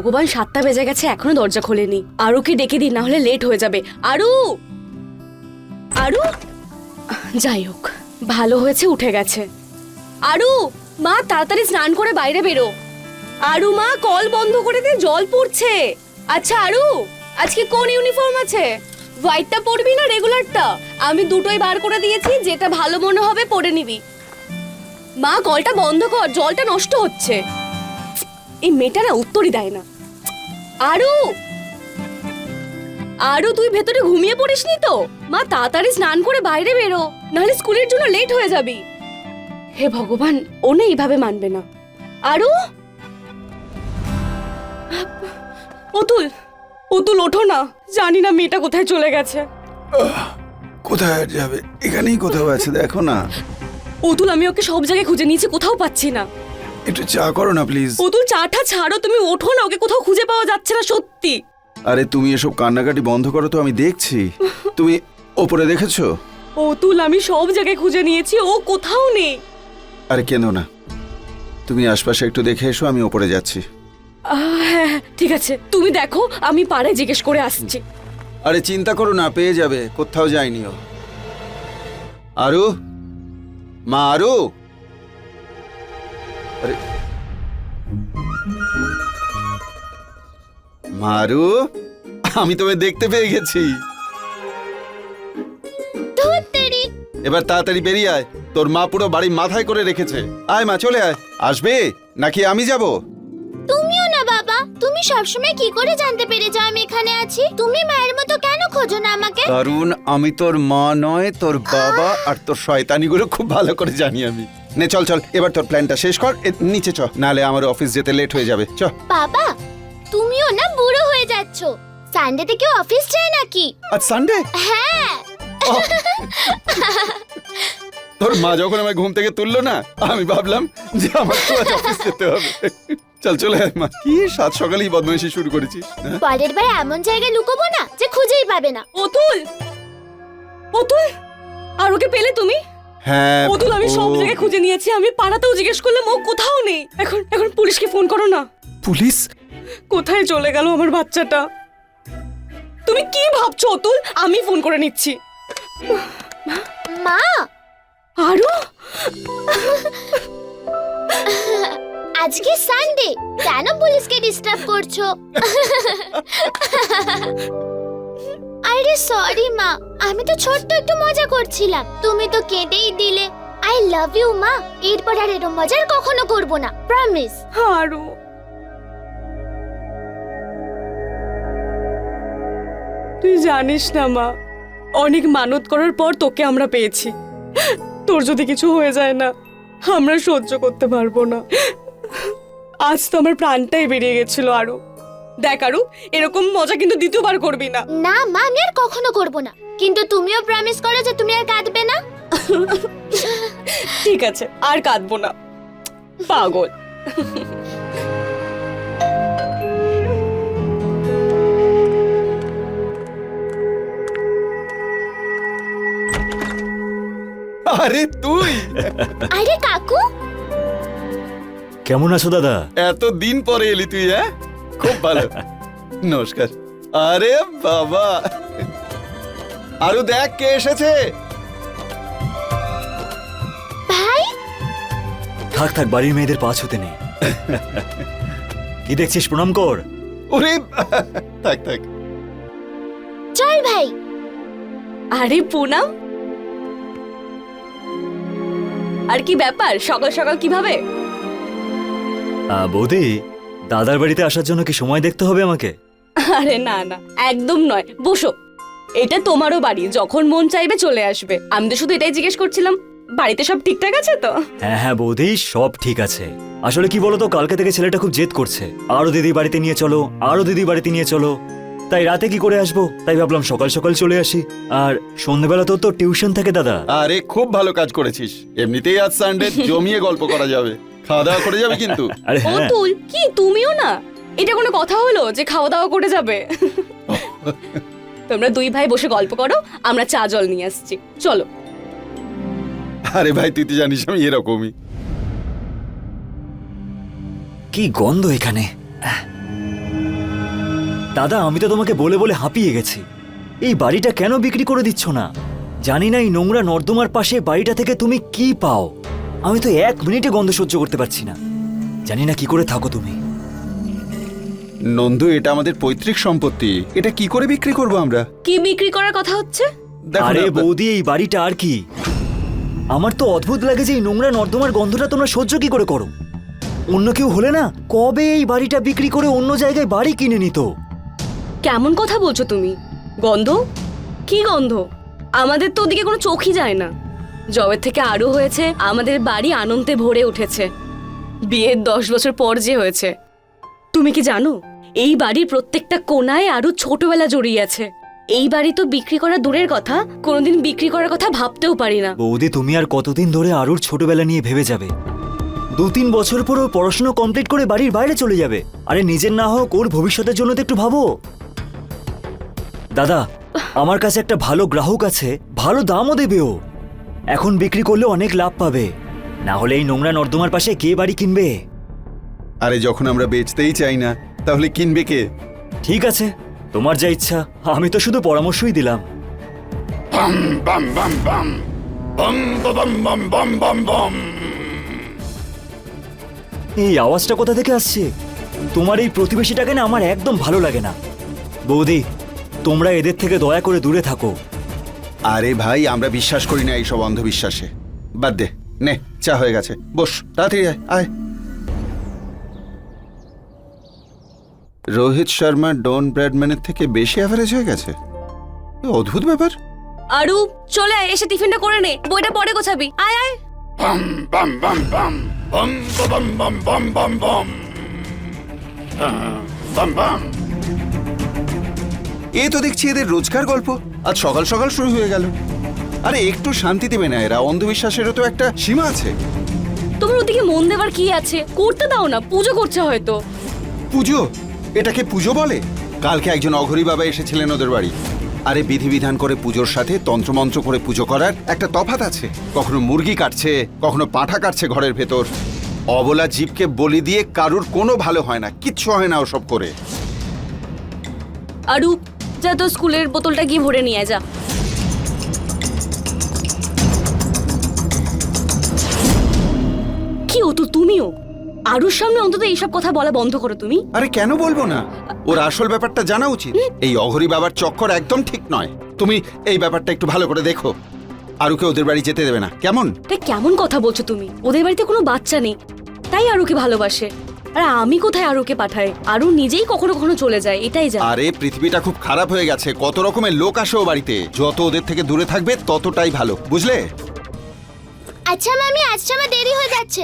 ভগবান, 7টা বেজে গেছে, এখনো দরজা খোলেনি। আরুকে ডেকে দিন, না হলে লেট হয়ে যাবে। আরু, আরু, যাই হোক ভালো হয়েছে উঠে গেছে। আরু মা, তাড়াতাড়ি স্নান করে বাইরে বেরো। আরু মা, কল বন্ধ করে দে, জল পড়ছে। আচ্ছা আরু, আজকে কোন ইউনিফর্ম আছে? হোয়াইটটা পরবি না রেগুলারটা? আমি দুটোই বার করে দিয়েছি, যেটা ভালো মনে হবে পরে নিবি। মা, কলটা বন্ধ কর, জলটা নষ্ট হচ্ছে। এই মেয়েটা না উত্তরই দেয় না। আরু, আরু তুই ভেতরে ঘুমিয়ে পড়িসনি তো? মা, তাড়াতাড়ি স্নান করে বাইরে বেরো, নাহলে স্কুলের জন্য লেট হয়ে যাবি। হে ভগবান, ও না এইভাবে মানবে না। আরু, অতুল, অতুল ওঠো না, জানি না মেয়েটা কোথায় চলে গেছে। কোথায় যাবে? এখানেই কোথাও আছে, দেখো না। অতুল, আমি ওকে সব জায়গায় খুঁজে নিয়েছি, কোথাও পাচ্ছি না। একটু চা করো না প্লিজ। অতুল, চাটা ছাড়ো, তুমি ওঠো না, ওকে কোথাও খুঁজে পাওয়া যাচ্ছে না সত্যি। আরে তুমি এসব কান্নাকাটি বন্ধ করো তো, আমি দেখছি। তুমি ওপরে দেখেছো? অতুল, আমি সব জায়গায় খুঁজে নিয়েছি, ও কোথাও নেই। আরে কেন না, তুমি আশপাশে একটু দেখে এসো, আমি ওপরে যাচ্ছি। হ্যাঁ, ঠিক আছে, তুমি দেখো, আমি পাড়ায় জিজ্ঞেস করে আসছি। আরে চিন্তা করো না, পেয়ে যাবে, কোথাও যায়নি ও। আরু, মা আরু। আরে মারু, আমি তোমায় দেখতে পেয়ে গেছি। এবার তাড়াতাড়ি বেরিয়ে আয়, তোর মা পুরো বাড়ি মাথায় করে রেখেছে। আয় মা, চলে আয়। আসবে নাকি আমি যাব? তুমিও না বাবা, তুমি সবসময় কি করে জানতে পেরেছো আমি এখানে আছি? তুমি মায়ের মতো কেন খোঁজো না আমাকে? কারণ আমি তোর মা নয়, তোর বাবা, আর তোর শয়তানিগুলো খুব ভালো করে জানি আমি। নে চল চল, এবার তোর প্ল্যানটা শেষ কর, নিচে চ, নালে আমার অফিস যেতে লেট হয়ে যাবে। চ। বাবা, তুমিও না বুড়ো হয়ে যাচ্ছ। সানডেতে কেউ অফিস যায় নাকি? আজ সানডে? হ্যাঁ। তোর মা যখন আমায় ঘুম থেকে তুললো না, আমি ভাবলাম যে আমার তো আজ অফিস যেতে হবে। চল চলে আয় মা। কি সাত সকালেই বদমাইশি শুরু করেছিস? পরের বার এমন জায়গায় লুকোবো না যে খুঁজেই পাবে না। অতুল, অতুল, আর ওকে পেলে তুমি? হ্যাঁ অতুল, আমি সব জায়গায় খুঁজে নিয়েছি, আমি পাড়াতেও জিজ্ঞেস করলাম, ও কোথাও নেই। এখন এখন পুলিশকে ফোন করো না। পুলিশ? কোথায় চলে গেল আমার বাচ্চাটা? তুমি কি ভাবছো অতুল? আমি ফোন করে নিচ্ছি। মা, আরু, আজকে সানডে, কেন পুলিশকে ডিস্টার্ব করছো? আরে সরি মা, আমি তো ছোট্ট একটু মজা করছিলাম, তুমি তো কেঁদেই দিলে। আই লাভ ইউ মা, এরপর আর এরকম মজা আর কখনো করবো না, প্রমিস। আরু, তুই জানিস না মা, অনেক মানত করার পর তোকে আমরা পেয়েছি। তোর যদি কিছু হয়ে যায় না, আমরা সহ্য করতে পারবো না। আজ তো আমার প্রাণটাই বেরিয়ে গেছিল। আরু দেখ, আরু এরকম মজা কিন্তু দ্বিতীয়বার করবি না। না মা, আমি আর কখনো করবো না, কিন্তু তুমিও প্রমিস করো যে তুমি আর কাঁদবে না। ঠিক আছে, আর কাঁদবো না। পাগল। আরে তুই? আরে কাকু, কেমন আছো দাদা? এত দিন পরে এলি তুই? হ্যাঁ, খুব ভালো। নমস্কার। আরে বাবা, আরু দেখ কে এসেছে। ভাই। থাক থাক, বাড়ির মেয়েদের পা ছুতে নেই। কি দেখছিস, প্রণাম কর। ওরে থাক থাক। চল ভাই। আরে পুনাম, আর কি ব্যাপার সকাল সকাল কিভাবে? বৌদি, দাদার বাড়িতে আসার জন্য কি সময় দেখতে হবে আমাকে? আরে না না, একদম নয়, বসো। এটা তোমারও বাড়ি, যখন মন চাইবে চলে আসবে। আমি তো শুধু এটাই জিজ্ঞেস করছিলাম, বাড়িতে সব ঠিকঠাক আছে তো? হ্যাঁ হ্যাঁ বৌদি, সব ঠিক আছে। আসলে কি বলতো, কালকে থেকে ছেলেটা খুব জেদ করছে, আরো দিদি বাড়িতে নিয়ে চলো, আরো দিদি বাড়িতে নিয়ে চলো। তাই রাতে কি করে আসবো, তাই ভাবলাম সকাল সকাল চলে আসি। আর সন্ধ্যেবেলা তো টিউশন থাকে দাদা। আরে খুব ভালো কাজ করেছিস, এমনিতেই আজ সানডে, জমিয়ে গল্প করা যাবে। খাওয়া দাওয়া করে যাবে কিন্তু। আরে হ্যাঁ। অতুল, কি তুমিও না? এটা কোনো কথা হলো যে খাওয়া দাওয়া করে যাবে? তোমরা দুই ভাই বসে গল্প করো, আমরা চা জল নিয়ে আসছি, চলো। আরে ভাই, তুই তো জানিস আমি এরকমই। কি গন্ধ এখানে। দাদা আমি তো তোমাকে বলে বলে হাঁপিয়ে গেছি। এই বাড়িটা কেন বিক্রি করে দিচ্ছ না? জানি না এই নোংরা নর্দমার পাশে বাড়িটা থেকে তুমি কি পাও। আমি তো 1 মিনিটে গন্ধ সহ্য করতে পারছি না। জানি না কি করে থাকো তুমি। নন্দু, এটা আমাদের পৈতৃক সম্পত্তি, এটা কি করে বিক্রি করব আমরা? কি বিক্রি করার কথা হচ্ছে? দেখো আরে না, বৌদি, এই বাড়িটা আর কি। আমার তো অদ্ভুত লাগে যে এই নোংরা নর্দমার গন্ধটা তোমরা সহ্য কি করে করো। অন্য কেউ হলে না কবে এই বাড়িটা বিক্রি করে অন্য জায়গায় বাড়ি কিনে নিত। কেমন কথা বলছো তুমি? গন্ধ? কি গন্ধ? আমাদের তো ওদিকে কোনো চোখই যায় না। জবের থেকে আরও হয়েছে, আমাদের বাড়ি আনন্দে ভরে উঠেছে। বিয়ের 10 বছর পর যে হয়েছে। তুমি কি জানো এই বাড়ির প্রত্যেকটা কোনায় আরও ছোটবেলা জড়িয়ে আছে। এই বাড়ি তো বিক্রি করা দূরের কথা, কোনোদিন বিক্রি করার কথা ভাবতেও পারি না। বৌদি, তুমি আর কতদিন ধরে আরুর ছোটবেলা নিয়ে ভেবে যাবে? 2-3 বছর পর ও পড়াশোনা কমপ্লিট করে বাড়ির বাইরে চলে যাবে। আরে নিজের না হোক ওর ভবিষ্যতের জন্য তো একটু ভাবো। দাদা, আমার কাছে একটা ভালো গ্রাহক আছে, ভালো দামও দেবে ও। এখন বিক্রি করলে অনেক লাভ পাবে। না হলে এই নোংরা নর্দমার পাশে কে বাড়ি কিনবে? আরে যখন আমরা বেচতেই চাই না, তাহলে কিনবে কে? ঠিক আছে, তোমার যা ইচ্ছা, আমি তো শুধু পরামর্শই দিলাম। এই আওয়াজটা কোথা থেকে আসছে? তোমার এই প্রতিবেশীটাকে না আমার একদম ভালো লাগে না। বৌদি, তোমরা এদের থেকে দয়া করে দূরে থাকো। আরে ভাই, আমরা বিশ্বাস করি না এইসব অন্ধবিশ্বাসে। বাদ দে, নে চা হয়ে গেছে, বস তাড়াতাড়ি আয় আয়। রোহিত শর্মা ডন ব্র্যাডম্যানের থেকে বেশি অ্যাভারেজ হয়ে গেছে। এ অদ্ভুত ব্যাপার। আরু চলে আয়, এসে টিফিনটা করে নে, বইটা পরে গোছাবি। আয় আয়। এ তো দেখছি এদের রোজকার গল্প আজ সকাল সকাল শুরু হয়ে গেল। আরে একটু শান্তি দেবে না এরা? অন্ধবিশ্বাসেরও তো একটা সীমা আছে। তোমার ওদিকে মন দেবার কি আছে? করতে দাও না, পুজো করছে হয়তো। পুজো? এটাকে পুজো বলে? কালকে একজন অঘরী বাবা এসেছিলেন ওদের বাড়ি। আরে বিধিবিধান করে পুজোর সাথে তন্ত্রমন্ত্র করে পুজো করার একটা তফাৎ আছে। কখনো মুরগি কাটছে, কখনো পাঁঠা কাটছে ঘরের ভেতর। অবলা জীবকে বলি দিয়ে কারুর কোনো ভালো হয় না, কিচ্ছু হয় না ওসব করে। আরু যা, তো স্কুলের বোতলটা গিয়ে ভরে নিয়ে আয়, যা। কি অতুল, তুমিও? আরুর সামনে অন্তত এইসব কথা বলা বন্ধ করো তুমি। আরে কেন বলবো না? ওর আসল ব্যাপারটা জানা উচিত। এই অঘরী বাবার চক্কর একদম ঠিক নয়। তুমি এই ব্যাপারটা একটু ভালো করে দেখো। আরুকে ওদের বাড়ি যেতে দেবে না, কেমন? এটা কেমন কথা বলছো তুমি? ওদের বাড়িতে কোনো বাচ্চা নেই, তাই আরুকে ভালোবাসে। আর আমি কোথায় আরুকে পাঠাই? আরু নিজেই কখনো কখনো চলে যায়, এটাই যা। আরে পৃথিবীটা খুব খারাপ হয়ে গেছে, কত রকমের লোক আসে ও বাড়িতে। যত ওদের থেকে দূরে থাকবে ততটাই ভালো, বুঝলে? আচ্ছা মামি, আজকে আমার দেরি হয়ে যাচ্ছে।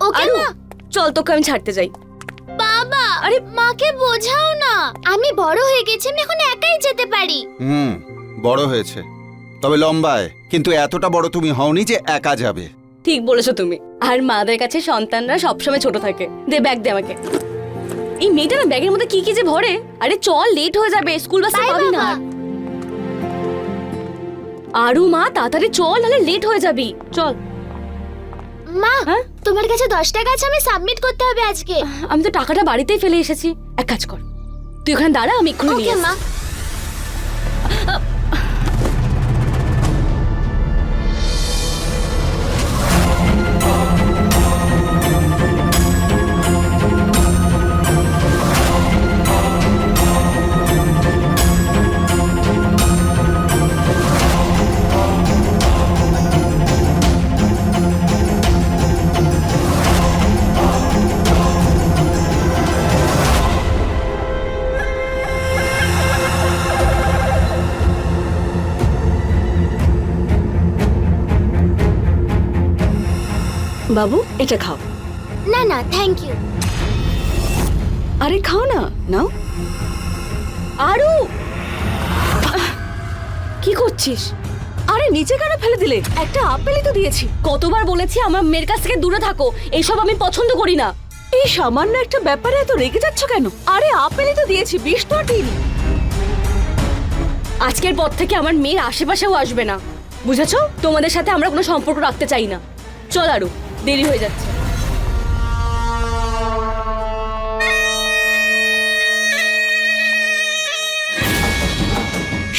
ওকে আরু, মা। চল তোকে আমি ছাড়তে যাই। বাবা, আরে মাকে বোঝাও না। আমি বড় হয়ে গেছি, আমি এখন একাই যেতে পারি। বড় হয়েছে, তবে লম্বায়। কিন্তু এতটা বড় তুমি হওনি যে একা যাবে। ঠিক বলেছো তুমি। আর মাদের কাছে সন্তানরা সবসময় ছোট থাকে। দে ব্যাগ, দে আমাকে। এই মেয়েটা না ব্যাগের মধ্যে কি কি যে ভরে। আরে চল, লেট হয়ে যাবে, স্কুল বাসে বাই পাবি না। বাবা। আরু মা, তাড়াতাড়ি চল, নাহলে লেট হয়ে যাবি। চল। মা, হ্যাঁ? তোমার কাছে 10 টাকা আছে, আমি সাবমিট করতে হবে আজকে। আমি তো টাকাটা বাড়িতেই ফেলে এসেছি। এক কাজ কর, তুই ওখানে দাঁড়া, আমি এক্ষুনি নিয়ে ওকে আসছি। মা। বাবু, এটা খাও। না না, থ্যাংক ইউ। আরে খাও না, নাও। আরু, কি করছিস? আরে নিচে কেন ফেলে দিলে? একটা আপেলই তো দিয়েছি। কতবার বলেছি আমার মেয়ের কাছ থেকে দূরে থাকো, এসব আমি পছন্দ করি না। এই সামান্য একটা ব্যাপারে এত রেগে যাচ্ছ কেন? আরে আপেলই তো দিয়েছি, বিষ তো আর দিইনি। আজকের পর থেকে আমার মেয়ের আশেপাশেও আসবে না, বুঝেছো? তোমাদের সাথে আমরা কোনো সম্পর্ক রাখতে চাই না। চল আরু, দেরি হয়ে যাচ্ছে।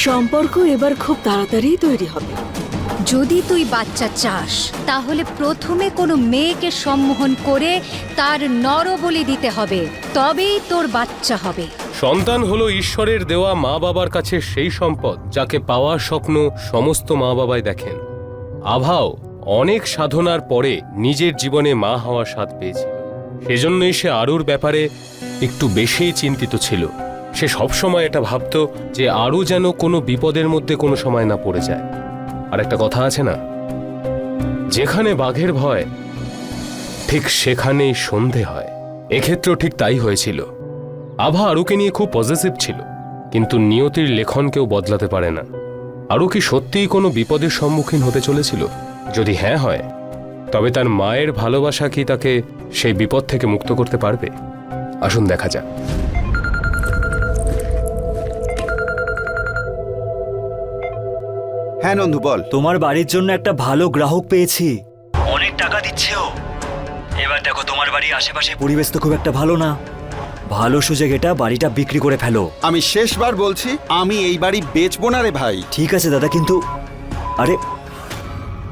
সম্পর্ক এবার খুব তাড়াতাড়ি তৈরি হবে। যদি তুই বাচ্চা চাস তাহলে প্রথমে কোনো মেয়েকে সম্মোহন করে তার নরবলি দিতে হবে, তবেই তোর বাচ্চা হবে। সন্তান হলো ঈশ্বরের দেওয়া মা বাবার কাছে সেই সম্পদ যাকে পাওয়ার স্বপ্ন সমস্ত মা বাবাই দেখেন। আভাও অনেক সাধনার পরে নিজের জীবনে মা হওয়ার স্বাদ পেয়েছিল। সেজন্যই সে আরুর ব্যাপারে একটু বেশিই চিন্তিত ছিল। সে সবসময় এটা ভাবতো যে আরু যেন কোনো বিপদের মধ্যে কোনো সময় না পড়ে যায়। আর একটা কথা আছে না, যেখানে বাঘের ভয় ঠিক সেখানেই সন্ধে হয়। এক্ষেত্রেও ঠিক তাই হয়েছিল। আভা আরুকে নিয়ে খুব পজিটিভ ছিল, কিন্তু নিয়তির লেখনকেও বদলাতে পারে না। আরু কি সত্যিই কোনো বিপদের সম্মুখীন হতে চলেছিল? যদি হ্যাঁ হয়, তবে তার মায়ের ভালোবাসা কি তাকে সেই বিপদ থেকে মুক্ত করতে পারবে? আসুন দেখা যাক। হ্যাঁ নন্দু বল। তোমার বাড়ির জন্য একটা ভালো গ্রাহক পেয়েছি, অনেক টাকা দিচ্ছে ও। এবার দেখো তোমার বাড়ির আশেপাশে পরিবেশ তো খুব একটা ভালো না। ভালো সুযোগ এটা, বাড়িটা বিক্রি করে ফেলো। আমি শেষবার বলছি, আমি এই বাড়ি বেচবো না রে ভাই। ঠিক আছে দাদা, কিন্তু আরে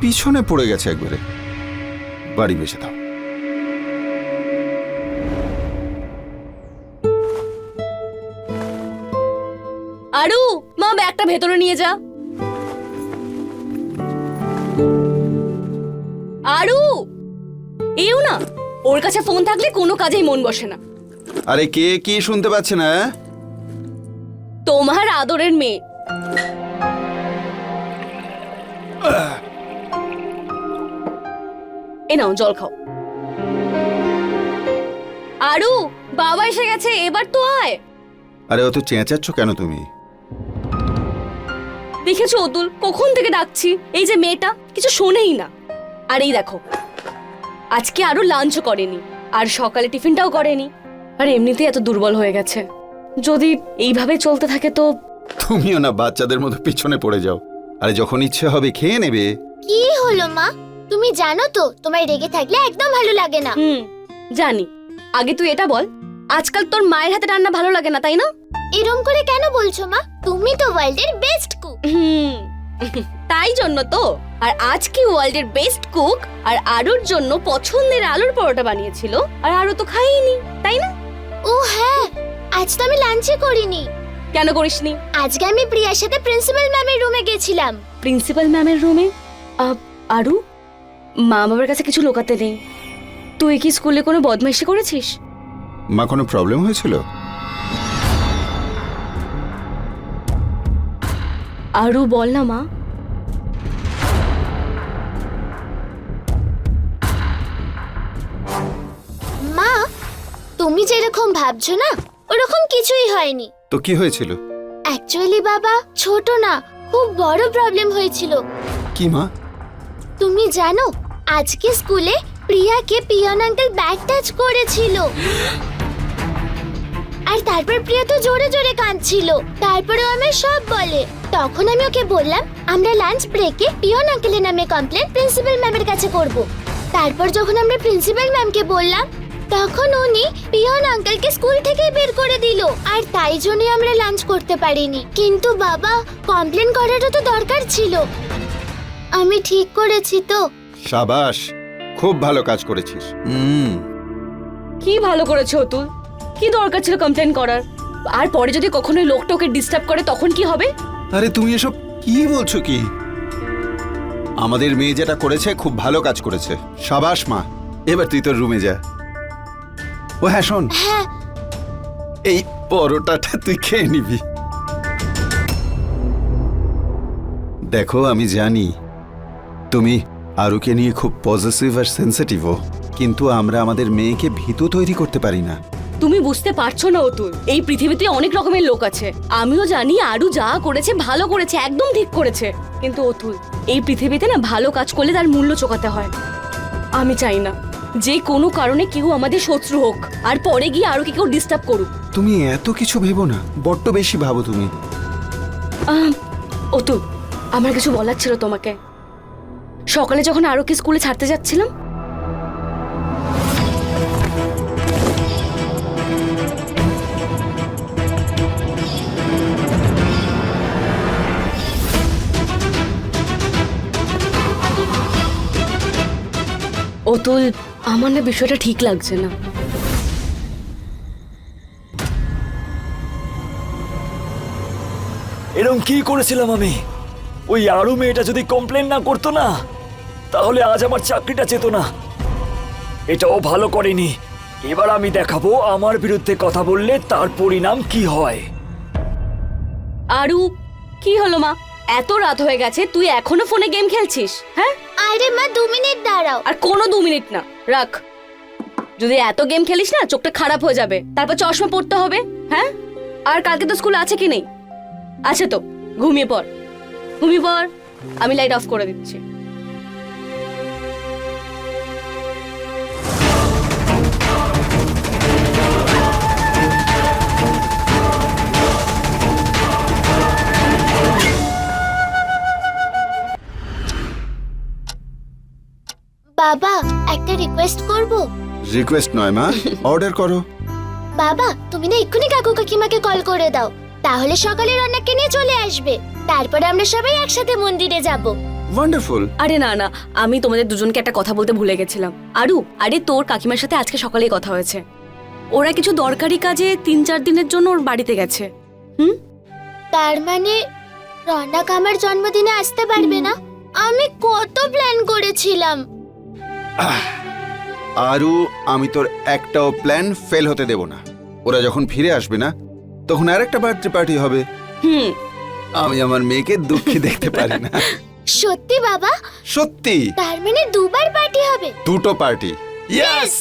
পিছনে পড়ে গেছে একবারে। বাড়ি বেচে দাও। আরু, মা ব্যাগটা ভেতরে নিয়ে যা। আরু, এও না, ওর কাছে ফোন থাকলে কোনো কাজেই মন বসে না। আরে কে কি শুনতে পাচ্ছে না? তোমার আদরের মেয়ে। এ নাও জল খাও। আরু, বাবা এসে গেছে, এবার তো আয়। আরে অত চেঁচাচ্ছ কেন তুমি? দেখেছো অতুল, কখন থেকে ডাকছি। এই যে মেয়েটা কিছু শোনেই না। আর এই দেখো, আজকে আরো লাঞ্চও করেনি, আর সকালে টিফিনটাও করেনি। আর এমনিতেই এত দুর্বল হয়ে গেছে। যদি এইভাবে চলতে থাকে তো। তুমিও না বাচ্চাদের মতো পিছনে পড়ে যাও। আরে যখন ইচ্ছে হবে খেয়ে নেবে। কি হলো মা? তুমি জানো তো তোমায় রেগে থাকলে একদম ভালো লাগে না। জানি। আগে তুই এটা বল, আজকাল তোর মায়ের হাতে রান্না ভালো লাগে না, তাই না? এরম করে কেন বলছো মা? তুমি তো ওয়ার্ল্ডের বেস্ট কুক। তাই জন্য তো। আর আজকে ওয়ার্ল্ডের বেস্ট কুক আর আরুর জন্য পছন্দের আলুর পরোটা বানিয়েছিল, আর আরু তো খাইনি, তাই না? ও হ্যাঁ, আজ তো আমি লাঞ্চই করিনি। কেন করিসনি? আজকে আমি প্রিয়ার সাথে প্রিন্সিপাল ম্যামের রুমে গেছিলাম। প্রিন্সিপাল ম্যামের রুমে? আরু, মা বাবার কাছে কিছু লোকাতে নেই। তুই কি স্কুলে কোনো বদমাইশি করেছিস? মা কোনো প্রবলেম হয়েছিল? আরু বল না মা। মা, তুমি যেরকম ভাবছো না ওরকম কিছুই হয়নি। তো কি হয়েছিল? অ্যাকচুয়ালি বাবা, ছোট না, খুব বড় প্রবলেম হয়েছিল। কি মা? তুমি জানো, আজকে স্কুলে প্রিয়াকে পিয়ন আঙ্কেল ব্যাগ টাচ করেছিল। আর তারপর প্রিয়া তো জোরে জোরে কাঁদছিল। তারপরেও আমি সব বলে। তখন আমি ওকে বললাম আমরা লাঞ্চ ব্রেকে পিয়ন আঙ্কেলের নামে কমপ্লেন প্রিন্সিপাল ম্যামের কাছে করব। তারপর যখন আমরা প্রিন্সিপাল ম্যামকে বললাম, তখন উনি পিয়ন আঙ্কেলকে স্কুল থেকে বের করে দিল। আর তাই জন্যই আমরা লাঞ্চ করতে পারিনি। কিন্তু বাবা, কমপ্লেন করারও তো দরকার ছিল। আমি ঠিক করেছি তো? সাবাস, খুব ভালো কাজ করেছিস। কি ভালো করেছো অতুল। কি দরকার ছিল কমপ্লেন করার? আর পরে যদি কখনো লোকটা ওকে ডিস্টার্ব করে তখন কি হবে? আরে তুমি এসব কি বলছো কি? আমাদের মেয়ে যেটা করেছে খুব ভালো কাজ করেছে। সাবাস মা। এবার তুই তোর রুমে যা। ও হ্যাঁ শোন, হ্যাঁ, এই পরোটাটা তুই খেয়ে নিবি। দেখো, আমি জানি তুমি আরুকে নিয়ে খুব পজিটিভ আর সেন্সিটিভও, কিন্তু আমরা আমাদের মেয়েকে ভীতু তৈরি করতে পারি না। তুমি বুঝতে পারছো না অতুল, এই পৃথিবীতে অনেক রকমের লোক আছে। আমিও জানি আরু যা করেছে ভালো করেছে, একদম ঠিক করেছে। কিন্তু অতুল, এই পৃথিবীতে না ভালো কাজ করলে তার মূল্য চোকাতে হয়। আমি চাই না যে কোনো কারণে কেউ আমাদের শত্রু হোক আর পরে গিয়ে আরুকে কেউ ডিস্টার্ব করুক। তুমি এত কিছু ভেবো না, বড্ড বেশি ভাবো তুমি। অতুল, আমার কিছু বলার ছিল তোমাকে। সকালে যখন আরুকে স্কুলে ছাড়তে যাচ্ছিলাম, অতুল, আমার না বিষয়টা ঠিক লাগছে না। এরকম কি করেছিলাম আমি? ওই আরু মেয়েটা যদি কমপ্লেন না করতো না, তাহলে আজ আমার চাকরিটা যেত না। এটাও ভালো করেনি। এবার আমি দেখাবো আমার বিরুদ্ধে কথা বললে তার পরিণাম কি হয়। আরু, কি হলো মা? এত রাত হয়ে গেছে, তুই এখনো ফোনে গেম খেলছিস? হ্যাঁ, আরে মা 2 মিনিট দাঁড়াও। আর কোনো 2 মিনিট না, রাখ। যদি এত গেম খেলিস না, চোখটা খারাপ হয়ে যাবে, তারপর চশমা পড়তে হবে। হ্যাঁ, আর কালকে তো স্কুল আছে কি নেই? আছে তো, ঘুমিয়ে পড়, ঘুমিয়ে পড়। আমি লাইট অফ করে দিচ্ছি। বাবা, একটা রিকোয়েস্ট করব? রিকোয়েস্ট নয় মা, অর্ডার করো। বাবা, তুমি না এক্ষুনি কাকু কাকিমাকে কল করে দাও, তাহলে সকালে রওনাকে নিয়ে চলে আসবে। তারপরে আমরা সবাই একসাথে মন্দিরে যাব। ওয়ান্ডারফুল। আরে না না, আমি তোমাদের দুজনকে একটা কথা বলতে ভুলে গেছিলাম। আরু, আরে তোর কাকিমার সাথে আজকে সকালেই কথা হয়েছে। ওরা কিছু দরকারি কাজে 3-4 দিনের জন্য ওর বাড়িতে গেছে। তার মানে রওনাক আমার জন্মদিনে আসতে পারবে না? আমি কত প্ল্যান করেছিলাম। আরু, আমি তোর একটাও প্ল্যান ফেল হতে দেব না। ওরা যখন ফিরে আসবে না, তখন আর একটা বার্থডে পার্টি হবে। আমি আমার মেয়েকে দুঃখী দেখতে পারি না। সত্যি বাবা? সত্যি। তার মানে 2 বার পার্টি হবে? 2টো পার্টি। ইয়েস।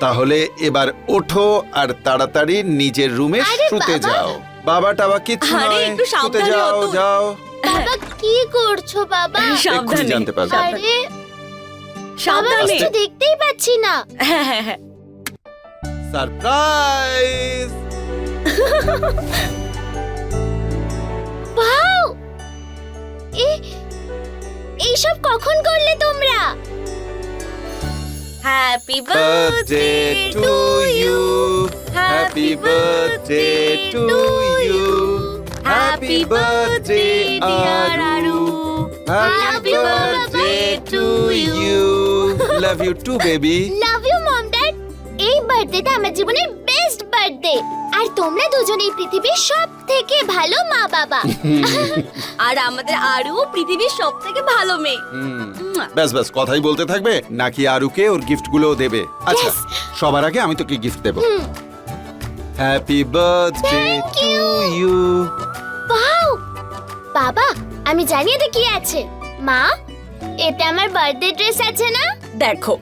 তাহলে এবার ওঠো আর তাড়াতাড়ি নিজের রুমে আরে শুতে বাবা। যাও। বাবা টাবা কিচ্ছু আরে, নয়, একটু শুতে সাবধানে যাও অতুল। যাও। বাবা কি করছো বাবা? এক্ষুনি জানতে পারবে। আরে বাবা, আমি সাবধানে। তো দেখতেই পাচ্ছি না। হ্যাঁ হ্যাঁ হ্যাঁ। সারপ্রাইজ। ওয়াও! এইসব কখন করলে তোমরা? Happy birthday to you, happy birthday to you, happy birthday Aru, happy birthday to you. Love you too baby. Love you mom dad. এই বার্থডেটা আমার জীবনের বেস্ট বার্থডে। আর তোমরা দুজন এই পৃথিবীর সবথেকে ভালো মা বাবা। আর আমাদের আরু পৃথিবীর সবথেকে ভালো মেয়ে। ব্যাস ব্যাস, কথাই বলতে থাকবে নাকি আরুকে ওর গিফট গুলোও দেবে? আচ্ছা, Yes. সবার আগে আমি তোকে গিফট দেব। Happy birthday to you. Wow! বাবা, আমি জানি এতে কি আছে। মা, এতে আমার বার্থডে ড্রেস আছে না? দেখো,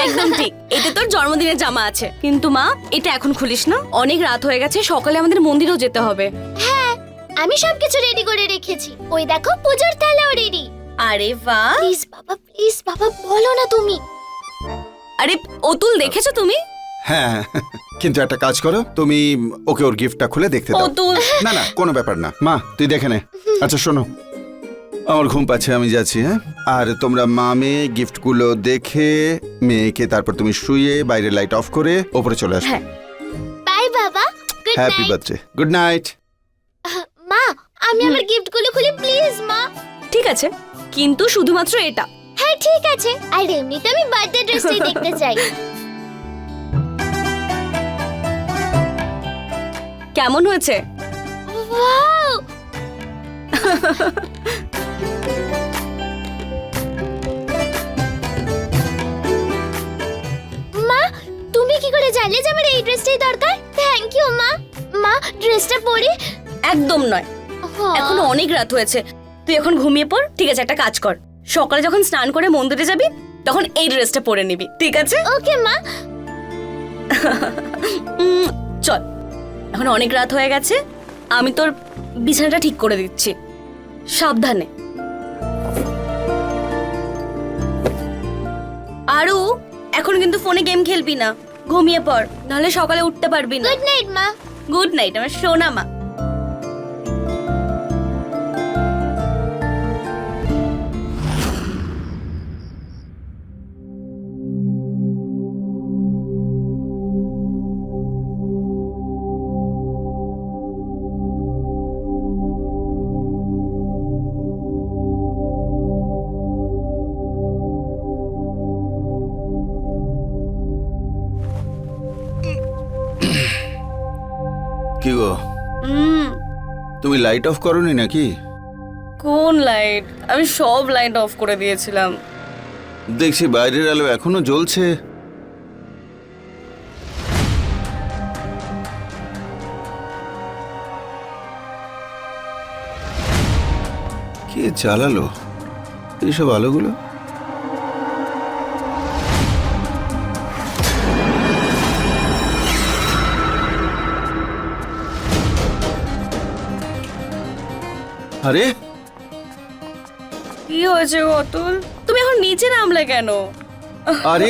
একদম ঠিক, এতে তোর জন্মদিনের জামা আছে। কিন্তু মা, এটা এখন খুলিস না, অনেক রাত হয়ে গেছে, সকালে আমাদের মন্দিরেও যেতে হবে। হ্যাঁ, আমি সবকিছু রেডি করে রেখেছি। ওই দেখো, পূজোর থালাও রেডি। আরে বাহ! প্লিজ বাবা বলো না তুমি। আরে অতুল, দেখেছো তুমি? হ্যাঁ, কিন্তু একটা কাজ করো, তুমি ওকে ওর গিফটটা খুলে দেখতে দাও। অতুল, না না, কোনো ব্যাপার না। মা, তুই দেখে নে। আচ্ছা শোনো, আমার ঘুম পাচ্ছে, আমি যাচ্ছি। হ্যাঁ, আর তোমরা মা মেয়ে গিফটগুলো দেখে মেয়েকে তারপর তুমি শুয়ে বাইরে লাইট অফ করে ওপরে চলে আসো। হ্যাঁ। বাই বাবা, good happy night. Birthday, good night. মা, আমি আমার গিফটগুলো খুলি প্লিজ মা। ঠিক আছে, কিন্তু শুধুমাত্র এটা। হ্যাঁ ঠিক আছে, আর এমনিতে আমি বার্থডে ড্রেসটাই দেখতে চাই। কেমন হয়েছে? ওয়াও! মা, তুমি কি করে জানলে যে আমার এই ড্রেসটাই দরকার? থ্যাংক ইউ মা। মা, ড্রেসটা পরি? একদম নয়, এখনো অনেক রাত হয়েছে, তুই এখন ঘুমিয়ে পড়। ঠিক আছে, একটা কাজ কর, সকালে যখন স্নান করে মন্দিরে যাবি তখন এই ড্রেসটা পরে নিবি, ঠিক আছে? ওকে মা। চল, এখন অনেক রাত হয়ে গেছে, আমি তোর বিছানাটা ঠিক করে দিচ্ছি, সাবধানে। আরু, এখন কিন্তু ফোনে গেম খেলবি না, ঘুমিয়ে পড়, নাহলে সকালে উঠতে পারবি না। গুড নাইট মা। গুড নাইট আমার সোনা মা। গো তুমি লাইট অফ করোনি নাকি? কোন লাইট? আমি সব লাইট অফ করে দিয়েছিলাম। দেখছি বাইরের আলো এখনো জ্বলছে। কে জ্বালালো এইসব আলোগুলো? আরে কি হয়েছে অতুল? তুমি এখন নিচে নামলে কেন? আরে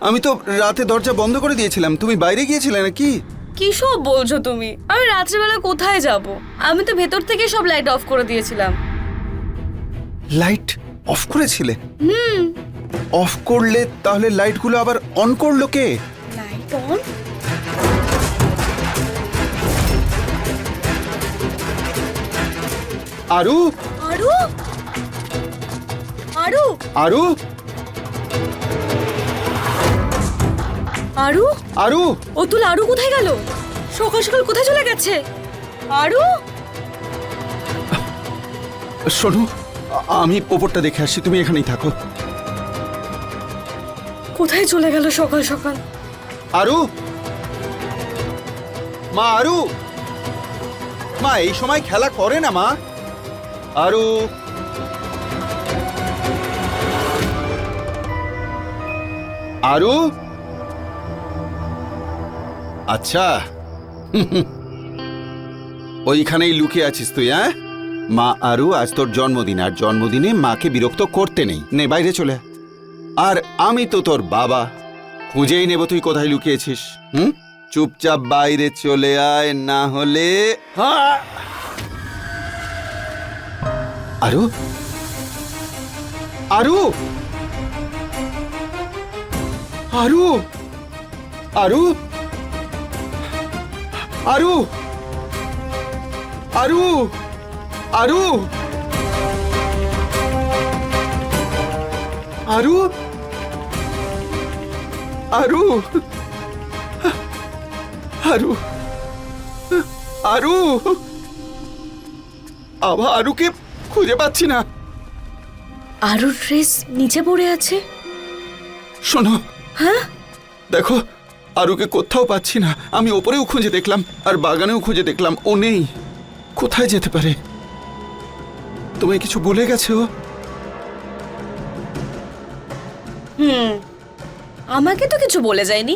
আমি তো রাতে দরজা বন্ধ করে দিয়েছিলাম। তুমি বাইরে গিয়েছিলে নাকি? কি সব বলছো তুমি? আমি রাত্রিবেলা কোথায় যাব? আমি তো ভেতর থেকে সব লাইট অফ করে দিয়েছিলাম। লাইট অফ করেছিলে? অফ করলে তাহলে লাইটগুলো আবার অন করলো কে? Light on? আরু আরু আরু আরু আরু আরু অতুল, আরু কোথায় গেল? সকাল সকাল কোথায় চলে গেছে? আরু শোনো, আমি ওপরটা দেখে আসছি, তুমি এখানেই থাকো। কোথায় চলে গেল সকাল সকাল? আরু, মা আরু, মা এই সময় খেলা করে না মা। আরু, আরু, আচ্ছা ওইখানেই লুকিয়ে আছিস তুই? হ্যাঁ মা আরু, আজ তোর জন্মদিন, আর জন্মদিনে মাকে বিরক্ত করতে নেই। নে বাইরে চলে আয়। আর আমি তো তোর বাবা, খুঁজেই নেব তুই কোথায় লুকিয়েছিস। চুপচাপ বাইরে চলে আয়, না হলে আরু, আরু, আরু, আরু, আরু, আরু, আরু, আরু, আরু, আরু, আরু, আবার আরুকে খুঁজে পাচ্ছি না। আরুর ড্রেস নিচে পড়ে আছে। শোনো, হ্যাঁ দেখো আরুকে কোথাও পাচ্ছি না। আমি ওপরেও খুঁজে দেখলাম আর বাগানেও খুঁজে দেখলাম, ও নেই। কোথায় যেতে পারে? তুমি কিছু বলে গেছো? আমাকে তো কিছু বলে যায়নি।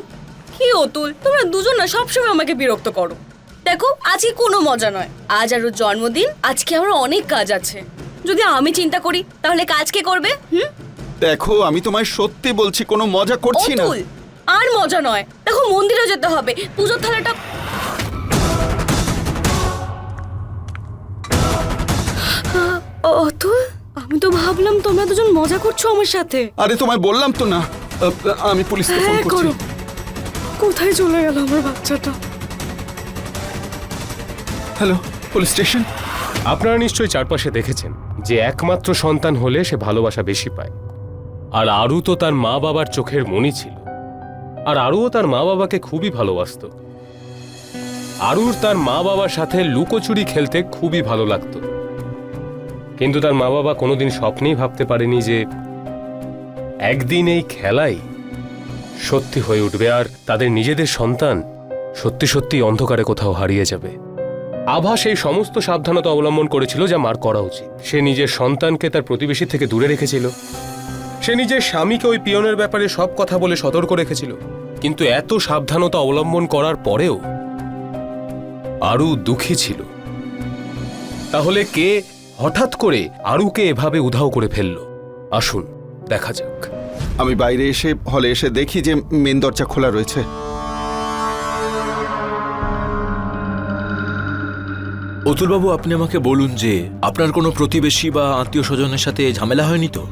কি অতুল, তোমরা দুজন না সবসময় আমাকে বিরক্ত করো। দেখো আজকে কোনো মজা নয়, আজ আরুর জন্মদিন, আজকে আমার অনেক কাজ আছে। যদি আমি চিন্তা করি তাহলে কাজ কে করবে? দেখো আমি তোমায় সত্যি বলছি, কোনো মজা করছি না। অতুল, আর মজা নয়। দেখো মন্দিরেও যেতে হবে, পুজোর থালাটা। অতুল, আমি তো ভাবলাম তোমরা দুজন মজা করছো আমার সাথে। আরে তোমায় বললাম তো না। আমি পুলিশকে ফোন হ্যাঁ করছি। করো। কোথায় চলে গেল আমার বাচ্চাটা? Hello, police station. আপনারা নিশ্চয়ই চারপাশে দেখেছেন যে একমাত্র সন্তান হলে সে ভালোবাসা বেশি পায়। আর আরু তো তার মা বাবার চোখের মণি ছিল, আর আরুও তার মা বাবাকে খুবই ভালোবাসতো। আরুর তার মা বাবার সাথে লুকোচুরি খেলতে খুবই ভালো লাগতো, কিন্তু তার মা বাবা কোনোদিন স্বপ্নেই ভাবতে পারেনি যে একদিন এই খেলাই সত্যি হয়ে উঠবে আর তাদের নিজেদের সন্তান সত্যি সত্যি অন্ধকারে কোথাও হারিয়ে যাবে। আভা সেই সমস্ত সাবধানতা অবলম্বন করেছিল যা মার করা উচিত। সে নিজের সন্তানকে তার প্রতিবেশী থেকে দূরে রেখেছিল, সে নিজের স্বামীকে ওই পিয়নের ব্যাপারে সব কথা বলে সতর্ক রেখেছিল। কিন্তু এত সাবধানতা অবলম্বন করার পরেও আরু দুঃখী ছিল। তাহলে কে হঠাৎ করে আরুকে এভাবে উধাও করে ফেলল? আসুন দেখা যাক। আমি বাইরে এসে হলে এসে দেখি যে মেন দরজা খোলা রয়েছে। অতুলবাবু, আপনি আমাকে বলুন যে আপনার কোনো প্রতিবেশী বা আত্মীয় স্বজনের সাথে ঝামেলা হয়নি তো?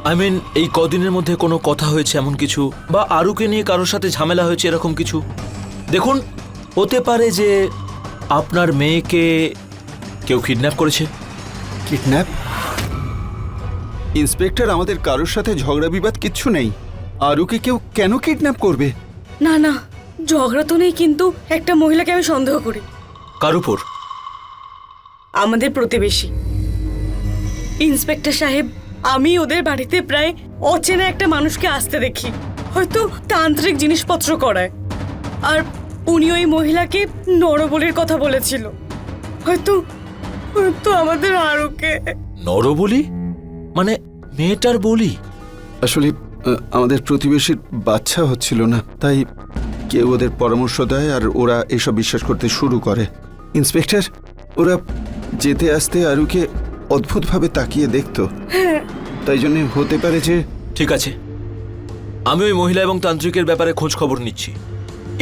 আই মিন, এই কদিনের মধ্যে কোনো কথা হয়েছে এমন কিছু, বা আরুকে নিয়ে কারোর সাথে ঝামেলা হয়েছে এরকম কিছু? দেখুন, হতে পারে যে আপনার মেয়েকে কেউ কিডন্যাপ করেছে। কিডন্যাপ? ইন্সপেক্টর, আমাদের কারোর সাথে ঝগড়া বিবাদ কিচ্ছু নেই। আরুকে কেউ কেন কিডন্যাপ করবে? না না, ঝগড়া তো নেই, কিন্তু একটা মহিলাকে আমি সন্দেহ করি। কার উপর? আমাদের প্রতিবেশী ইন্সপেক্টর সাহেব, আমি ওদের বাড়িতে প্রায় অচেনা একটা মানুষকে আসতে দেখি, হয়তো তান্ত্রিক জিনিসপত্র করায়। আর উনি ওই মহিলাকে নরবলির কথা বলেছিল। হয়তো হয়তো আমাদের আরুকে। নরবলি? মানে মেয়েটার বলি? আসলে আমাদের প্রতিবেশীর বাচ্চা হচ্ছিল না, তাই কেউ ওদের পরামর্শ দেয় আর ওরা এসব বিশ্বাস করতে শুরু করে। ইন্সপেক্টর, ওরা যেতে আসতে আরুকে অদ্ভুতভাবে তাকিয়ে দেখতো, তাই জন্য হতে পারে যে। ঠিক আছে, আমি ওই মহিলা এবং তান্ত্রিকের ব্যাপারে খোঁজ খবর নিচ্ছি।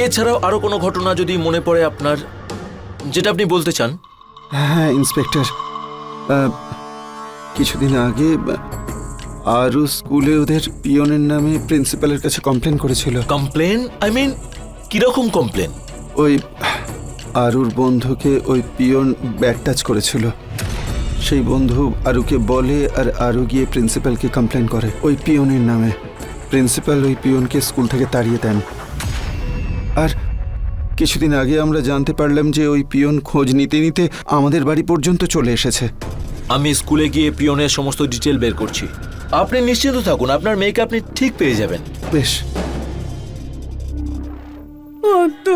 এছাড়াও আরো কোনো ঘটনা যদি মনে পড়ে আপনার, যেটা আপনি বলতে চান। হ্যাঁ ইন্সপেক্টর, কিছুদিন আগে আরু স্কুলে ওদের পিয়নের নামে প্রিন্সিপালের কাছে কমপ্লেন করেছিল। কমপ্লেন? আই মিন কিরকম কমপ্লেন? ওই আরুর বন্ধুকে ওই পিয়ন ব্যাড টাচ করেছিল। সেই বন্ধু আরুকে বলে আর আরু গিয়ে প্রিন্সিপালকে কমপ্লেন করে ওই পিয়নের নামে। প্রিন্সিপাল ওই পিয়নকে স্কুল থেকে তাড়িয়ে দেন। আর কিছুদিন আগে আমরা জানতে পারলাম যে ওই পিয়ন খোঁজ নিতে নিতে আমাদের বাড়ি পর্যন্ত চলে এসেছে। আমি স্কুলে গিয়ে পিয়নের সমস্ত ডিটেল বের করছি। আপনি নিশ্চিন্ত থাকুন, আপনার মেয়েকে আপনি ঠিক পেয়ে যাবেন। বেশ। তো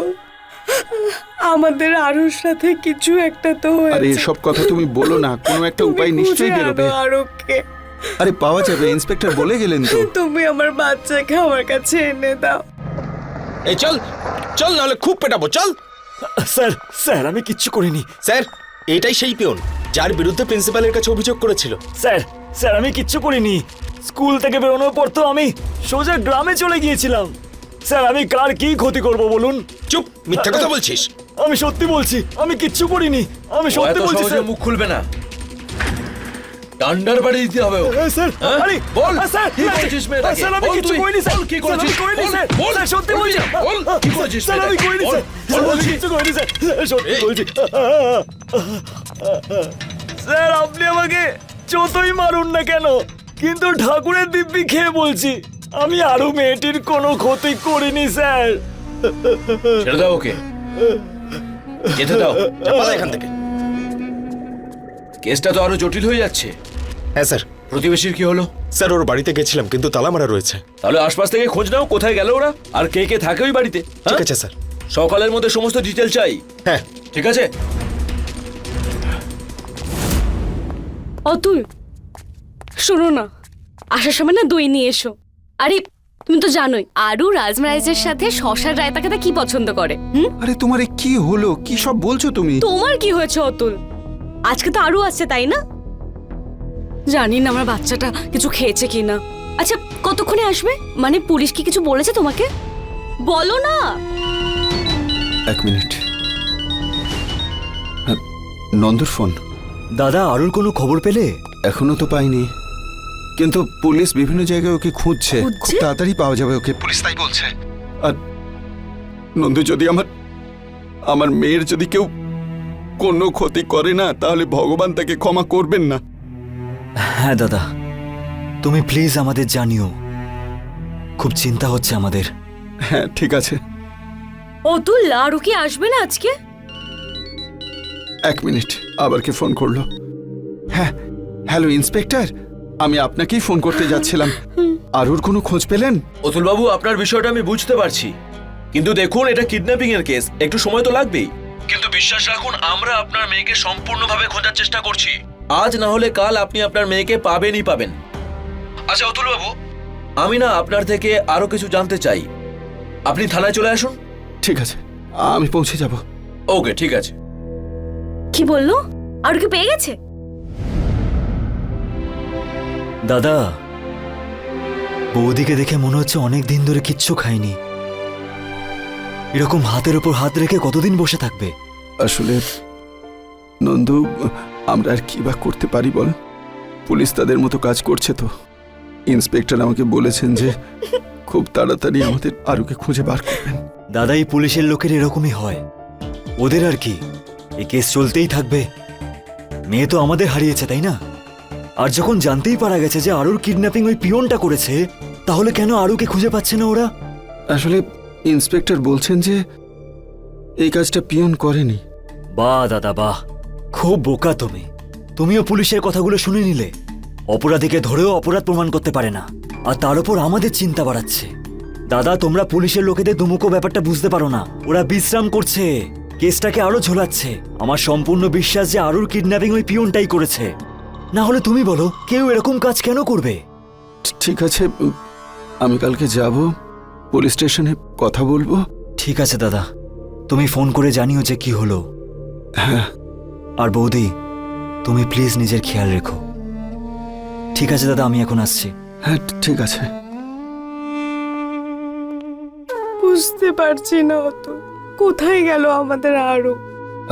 আমাদের আরুর সাথে কিছু একটা তো আরে হয়েছে। এসব কথা তুমি বলো না, কোনো একটা উপায় নিশ্চয়ই বেরোবে। আরুকে আরে পাওয়া যাবে, ইন্সপেক্টর বলে গেলেন তো। তুমি আমার বাচ্চাকে আমার কাছে এনে দাও। এই চল চল, নাহলে খুব পেটাবো, চল। স্যার স্যার আমি কিচ্ছু করিনি। স্যার, এটাই সেই পিয়ন যার বিরুদ্ধে প্রিন্সিপালের কাছে অভিযোগ করেছিল। স্যার স্যার আমি কিচ্ছু করিনি। স্কুল থেকে বেরোনোর পর তো আমি সোজা গ্রামে চলে গিয়েছিলাম। স্যার আমি কার কি ক্ষতি করব বলুন? চুপ, মিথ্যা কথা বলছিস। আমি সত্যি বলছি, আমি কিচ্ছু করিনি। আমি ও সত্যি এত বলছি সহজে স্যার। মুখ খুলবে না, ডান্ডার বাড়ি দিতে হবে ওকে। স্যার হ্যাঁ? আরে বল, স্যার কি করেছিস মেয়েটাকে? স্যার আমি বল কিচ্ছু তুই। করিনি স্যার। বল, কি স্যার, আমি করেছিস? করিনি বল, স্যার। বল, স্যার সত্যি বল, বলছি। বল, কি করেছিস স্যার আমি মেয়েটাকে? করিনি বল, স্যার। বল স্যার, আমি বলছি। কিচ্ছু করিনি স্যার। সত্যি বলছি। স্যার আপনি আমাকে যতই মারুন না কেন, কিন্তু ঠাকুরের দিব্যি খেয়ে বলছি আমি আরো মেয়েটির কোনো ক্ষতি করিনি স্যার। ছেড়ে দাও ওকে, যেতে দাও। পালা এখান থেকে। কেসটা তো আরো জটিল হয়ে যাচ্ছে। হ্যাঁ স্যার। প্রতিবেশীর কি হলো? স্যার, ওর বাড়িতে গেছিলাম কিন্তু তালা মারা রয়েছে। তাহলে আশপাশ থেকে খোঁজ নাও, কোথায় গেল ওরা, আর কে কে থাকে ওই বাড়িতে। ঠিক হ্যাঁ? আছে স্যার। সকালের মধ্যে সমস্ত ডিটেল চাই। হ্যাঁ ঠিক আছে। অতুল, শোনো না, আসার সময় না দই নিয়ে এসো। আরে তুমি তো জানোই আরু রাজমারাইজের সাথে শশার রায়তা খেতে কি পছন্দ করে। আরে তোমার এ কি হলো? কি সব বলছো তুমি? তোমার কি হয়েছে অতুল? আজকে তো আরু আসছে, তাই না? জানি না আমার বাচ্চাটা কিছু খেয়েছে কিনা। আচ্ছা কতক্ষণে আসবে? মানে পুলিশ কি কিছু বলেছে তোমাকে? বলো না। এক মিনিট। নন্দুর ফোন। দাদা আরুর কোনো খবর পেলে? এখনো তো পাইনি, কিন্তু পুলিশ বিভিন্ন জায়গায় ওকে খুঁজছে। খুঁজছে? খুব তাড়াতাড়ি পাওয়া যাবে ওকে, পুলিশ তাই বলছে। আর নন্দু, যদি আমার মেয়ের যদি কেউ কোনো ক্ষতি করে না, তাহলে ভগবান তাকে ক্ষমা করবেন না। হ্যাঁ দাদা, তুমি প্লিজ আমাদের জানিও, খুব চিন্তা হচ্ছে আমাদের। হ্যাঁ ঠিক আছে। অতুল, আরু কি আসবে না আজকে? এক মিনিট, আবার কে ফোন করলো? হ্যাঁ, হ্যালো ইন্সপেক্টর, আমি আপনাকেই ফোন করতে যাচ্ছিলাম। আরুর কোনো খোঁজ পেলেন? অতুল বাবু, আপনার বিষয়টা আমি বুঝতে পারছি, কিন্তু দেখুন এটা কিডন্যাপিং এর কেস, একটু সময় তো লাগবেই। কিন্তু বিশ্বাস রাখুন, আমরা আপনার মেয়েকে সম্পূর্ণভাবে খোঁজার চেষ্টা করছি। আজ না হলে কাল আপনি আপনার মেয়েকে পাবেনই পাবেন। আচ্ছা অতুল বাবু, আমি না আপনার থেকে আরো কিছু জানতে চাই। আপনি থানায় চলে আসুন। ঠিক আছে, আমি পৌঁছে যাব। ওকে ঠিক আছে। কি বললো? আরু কি পেয়ে গেছে? দাদা, বৌদিকে দেখে মনে হচ্ছে অনেক দিন ধরে কিচ্ছু খায়নি। এরকম হাতের উপর হাত রেখে কতদিন বসে থাকবে? আসলে নন্দু, আমরা আর কি বা করতে পারি বল? পুলিশ তাদের মতো কাজ করছে তো। ইন্সপেক্টর আমাকে বলেছেন যে খুব তাড়াতাড়ি আমাদের আরুকে খুঁজে বার করবেন। দাদা, এই পুলিশের লোকের এরকমই হয়, ওদের আর কি, এই কেস চলতেই থাকবে। মেয়ে তো আমাদের হারিয়েছে, তাই না? আর যখন জানতেই পারা গেছে যে আরুর কিডন্যাপিং ওই পিয়নটা করেছে, তাহলে কেন আরুকে খুঁজে পাচ্ছে না ওরা? আসলে ইন্সপেক্টর বলছেন যে এই কাজটা পিয়ন করেনি। বাহ দাদা বাহ, খুব বোকা তুমি। তুমিও পুলিশের কথাগুলো শুনে নিলে। অপরাধীকে ধরেও অপরাধ প্রমাণ করতে পারে না, আর তার উপর আমাদের চিন্তা বাড়াচ্ছে। দাদা, তোমরা পুলিশের লোকেদের দুমুখো ব্যাপারটা বুঝতে পারো না। ওরা বিশ্রাম করছে, কেসটাকে আরো ঝোলাচ্ছে। আমার সম্পূর্ণ বিশ্বাস যে আরুর কিডন্যাপিং ওই পিয়নটাই করেছে। না হলে তুমি বলো, কেউ এরকম কাজ কেন করবে? ঠিক আছে, আমি কালকে যাব, পুলিশ স্টেশনে কথা বলবো। ঠিক আছে দাদা, তুমি ফোন করে জানিও যে কি হলো। হ্যাঁ। আর বৌদি, তুমি প্লিজ নিজের খেয়াল রেখো। ঠিক আছে দাদা, আমি এখন আসছি। হ্যাঁ ঠিক আছে। বুঝতে পারছি না তো কোথায় গেল আমাদের আরো।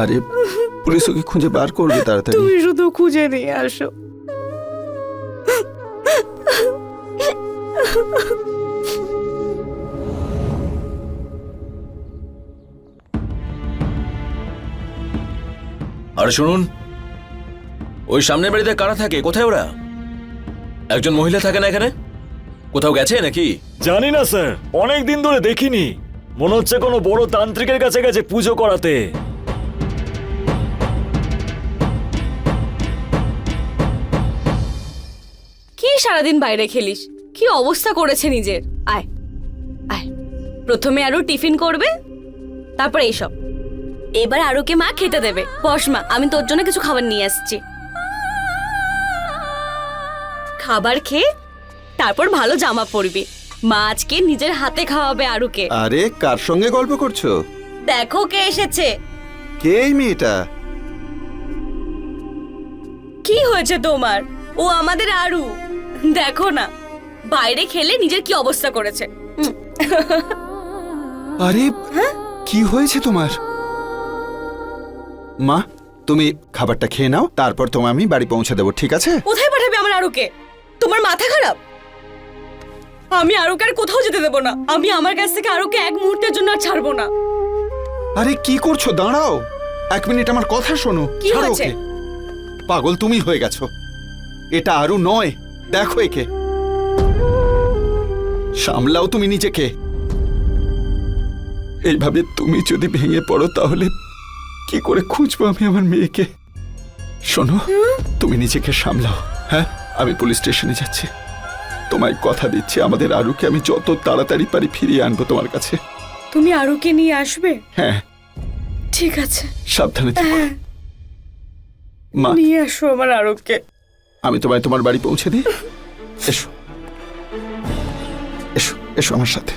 আরে পুলিশ ওকে খুঁজে বার করবে তাড়াতাড়ি। তুমি শুধু খুঁজে নিয়ে আসো। আরে শুনুন, ওই সামনের বাড়িতে কারা থাকে? কোথায় ওরা? একজন মহিলা থাকে না এখানে? কোথাও গেছে নাকি? জানি না স্যার, অনেক দিন ধরে দেখিনি। মনে হচ্ছে কোনো বড় তান্ত্রিকের কাছে গেছে পুজো করাতে। কি সারাদিন বাইরে খেলিস? কি অবস্থা করেছে নিজের। আয় আয়, প্রথমে আরো টিফিন করবে, তারপর এইসব। এবার আরুকে মা খেতে দেবে। বস মা, আমি তোর জন্য কিছু খাবার নিয়ে আসছি। খাবার খেয়ে তারপর ভালো জামা পরবি। মা আজকে নিজের হাতে খাওয়াবে আরুকে। আরে কার সঙ্গে গল্প করছো? দেখো কে এসেছে। কে এই মেয়েটা? কি হয়েছে তোমার? ও আমাদের আরু, দেখো না বাইরে খেলে নিজের কি অবস্থা করেছে। আরে কি হয়েছে তোমার? মা, তুমি খাবারটা খেয়ে নাও, তারপর তোমায় আমি বাড়ি পৌঁছে দেবো, ঠিক আছে? কোথায় পাঠাবে আমার আরুকে? তোমার মাথা খারাপ? আমি আরুকে আর কোথাও যেতে দেবো না। আমি আমার কাছ থেকে আরুকে এক মুহূর্তের জন্য আর ছাড়বো না। আরে কি করছো? দাঁড়াও 1 মিনিট, আমার কথা শোনো। কি ছাড়ো হয়েছে? ওকে। পাগল তুমি হয়ে গেছো। এটা আরু নয়, দেখো একে। সামলাও তুমি নিজেকে। এইভাবে তুমি যদি ভেঙে পড়ো তাহলে কি করে খুঁজবো আমি আমার মেয়েকে? শোনো, তুমি নিজেকে সামলাও। হ্যাঁ, আমি পুলিশ স্টেশনে যাচ্ছি। তোমায় কথা দিচ্ছি, আমাদের আরুকে আমি যত তাড়াতাড়ি পারি ফিরিয়ে আনবো তোমার কাছে। তুমি আরুকে নিয়ে আসবে? হ্যাঁ, ঠিক আছে, সাবধানে থেকো। মা, নিয়ে আসো আমার আরুকে। আমি তোমায় তোমার বাড়ি পৌঁছে দিই। এসো এসো এসো আমার সাথে।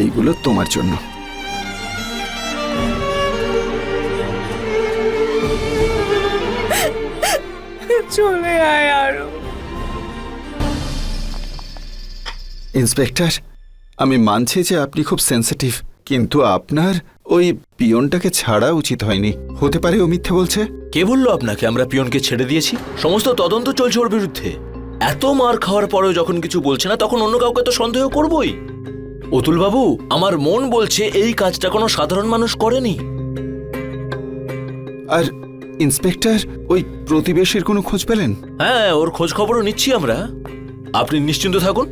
এইগুলো তোমার জন্য। চলে আয় আরো। ইন্সপেক্টর, আমি মানছি যে আপনি খুব সেনসিটিভ, কিন্তু আপনার ওই পিয়নটাকে ছাড়া উচিত হয়নি। হতে পারে ও মিথ্যে বলছে। কে বললো আপনাকে আমরা পিয়নকে ছেড়ে দিয়েছি? সমস্ত তদন্ত চলছে ওর বিরুদ্ধে। এত মার খাওয়ার পরেও যখন কিছু বলছে না, তখন অন্য কাউকে তো সন্দেহ করবই। অতুল বাবু, আমার মন বলছে এই কাজটা কোনো সাধারণ মানুষ করেনি। আর ইন্সপেক্টর, ওই প্রতিবেশীর কোনো খোঁজ পেলেন? হ্যাঁ, ওর খোঁজ খবরও নিচ্ছি আমরা। আপনি নিশ্চিন্ত থাকুন।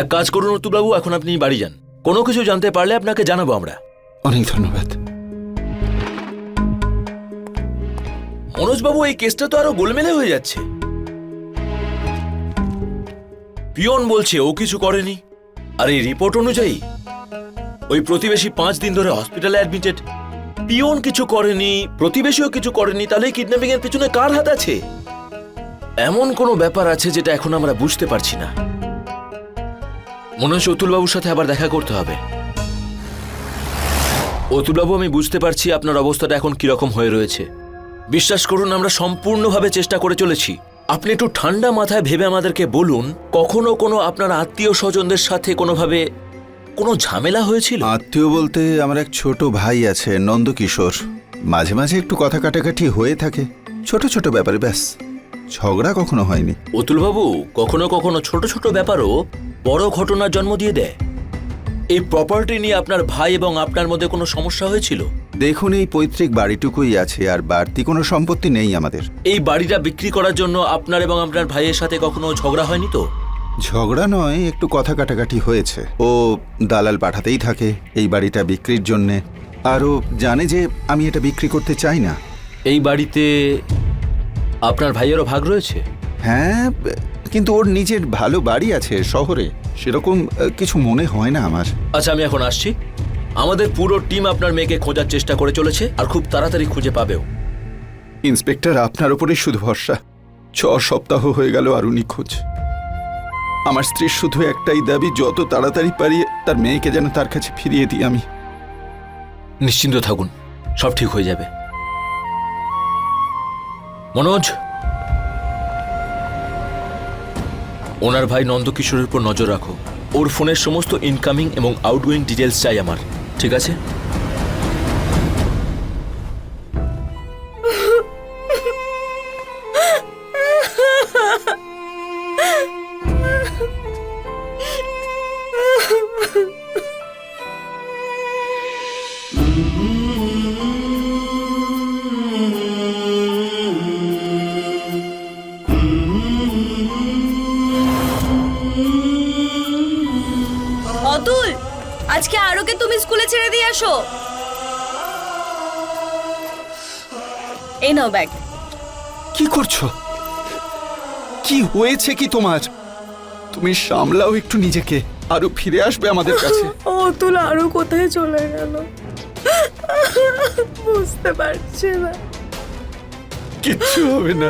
এক কাজ করুন অতুল বাবু, এখন আপনি বাড়ি যান। কোনো কিছু জানতে পারলে আপনাকে জানাবো আমরা। অনেক ধন্যবাদ। মনোজবাবু, এই কেসটা তো আরো গোলমেলে হয়ে যাচ্ছে। পিয়ন বলছে ও কিছু করেনি, আর এই রিপোর্ট অনুযায়ী ওই প্রতিবেশী 5 দিন ধরে হসপিটালে অ্যাডমিটেড। পিয়ন কিছু করেনি, প্রতিবেশীও কিছু করেনি, তাহলে কিডন্যাপিং এর পিছনে কার হাত আছে? এমন কোনো ব্যাপার আছে যেটা এখন আমরা বুঝতে পারছি না। মনে হচ্ছে অতুলবাবুর সাথে আবার দেখা করতে হবে। অতুলবাবু, আমি বুঝতে পারছি আপনার অবস্থাটা এখন কিরকম হয়ে রয়েছে। বিশ্বাস করুন, আমরা সম্পূর্ণভাবে চেষ্টা করে চলেছি। আপনি একটু ঠান্ডা মাথায় ভেবে আমাদেরকে বলুন, কখনো কোনো আপনার আত্মীয় স্বজনদের সাথে কোনোভাবে কোনো ঝামেলা হয়েছিল? আত্মীয় বলতে আমার এক ছোট ভাই আছে, নন্দকিশোর। মাঝে মাঝে একটু কথা কাটাকাটি হয়ে থাকে, ছোট ছোট ব্যাপারে, ব্যাস। ঝগড়া কখনো হয়নি। অতুলবাবু, কখনো কখনো ছোট ছোট ব্যাপারও বড় ঘটনার জন্ম দিয়ে দেয়। এই প্রপার্টি নিয়ে আপনার ভাই এবং আপনার মধ্যে কোনো সমস্যা হয়েছিল? দেখুন, এই পৈতৃক বাড়িটুকুই আছে, আর বাড়তি কোনো সম্পত্তি নেই আমাদের। এই বাড়িটা বিক্রি করার জন্য আপনার এবং আপনার ভাইয়ের সাথে কখনো ঝগড়া হয়নি তো? ঝগড়া নয়, একটু কথা কাটাকাটি হয়েছে। ও দালাল পাঠাতেই থাকে এই বাড়িটা বিক্রির জন্যে, আরও জানে যে আমি এটা বিক্রি করতে চাই না। এই বাড়িতে আপনার ভাইয়েরও ভাগ রয়েছে? হ্যাঁ, কিন্তু ওর নিজের ভালো বাড়ি আছে শহরে, সেরকম কিছু মনে হয় না আমার। আচ্ছা, আমি এখন আসছি। আমাদের পুরো টিম আপনার মেয়েকে খোঁজার চেষ্টা করে চলেছে, আর খুব তাড়াতাড়ি খুঁজে পাবেও। ইন্সপেক্টর, আপনার ওপরেই শুধু ভরসা। 6 সপ্তাহ হয়ে গেল আরও নিখোঁজ। আমার স্ত্রীর শুধু একটাই দাবি, যত তাড়াতাড়ি পারি তার মেয়েকে যেন তার কাছে ফিরিয়ে দিই আমি। নিশ্চিন্ত থাকুন, সব ঠিক হয়ে যাবে। মনোজ, ওনার ভাই নন্দকিশোরের উপর নজর রাখো। ওর ফোনের সমস্ত ইনকামিং এবং আউটগোয়িং ডিটেলস চাই আমার, ঠিক আছে? অতুল, আজকে আরোকে তুমি স্কুলে ছেড়ে দিয়ে আসো। এই নাও ব্যাগ। কি করছো? কি হয়েছে কি তোমার? তুমি সামলাও একটু নিজেকে, আরো ফিরে আসবে আমাদের কাছে। অতুল আরো কোথায় চলে গেল বুঝতে পারছি না। কিচ্ছু হবে না,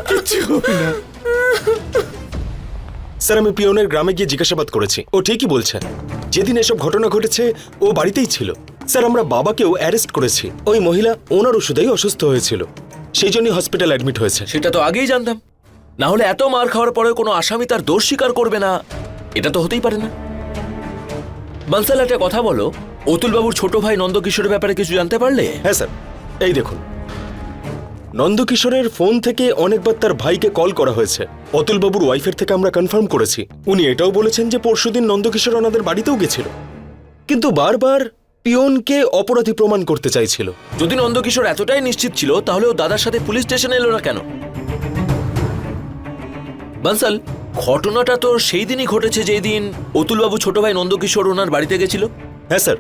কিচ্ছু হবে না। স্যার, আমি পিয়নের গ্রামে গিয়ে জিজ্ঞাসাবাদ করেছি, ও ঠিকই বলছে। যেদিন এসব ঘটনা ঘটেছে ও বাড়িতেই ছিল। স্যার, আমরা বাবাকেও অ্যারেস্ট করেছি। ওই মহিলা ওনার ওষুধেই অসুস্থ হয়েছিল, সেই জন্যই হসপিটাল অ্যাডমিট হয়েছে। সেটা তো আগেই জানতাম। না হলে এত মার খাওয়ার পরে কোনো আসামি তার দোষ স্বীকার করবে না, এটা তো হতেই পারে না। বানসাল, একটা কথা বলো, অতুলবাবুর ছোট ভাই নন্দকিশোরের ব্যাপারে কিছু জানতে পারলে? হ্যাঁ স্যার, এই দেখুন, নন্দকিশোরের ফোন থেকে অনেকবার তার ভাইকে কল করা হয়েছে। অতুলবাবুর ওয়াইফের থেকে আমরা কনফার্ম করেছি। উনি এটাও বলেছেন যে পরশুদিন নন্দকিশোর ওনাদের বাড়িতেও গেছিল, কিন্তু বারবার পিয়নকে অপরাধী প্রমাণ করতে চাইছিল। যদি নন্দকিশোর এতটাই নিশ্চিত ছিল, তাহলে ও দাদার সাথে পুলিশ স্টেশনে এলো না কেন? বানসাল, ঘটনাটা তো সেই দিনই ঘটেছে যেই দিন অতুলবাবু ছোট ভাই নন্দকিশোর ওনার বাড়িতে গেছিল। হ্যাঁ স্যার,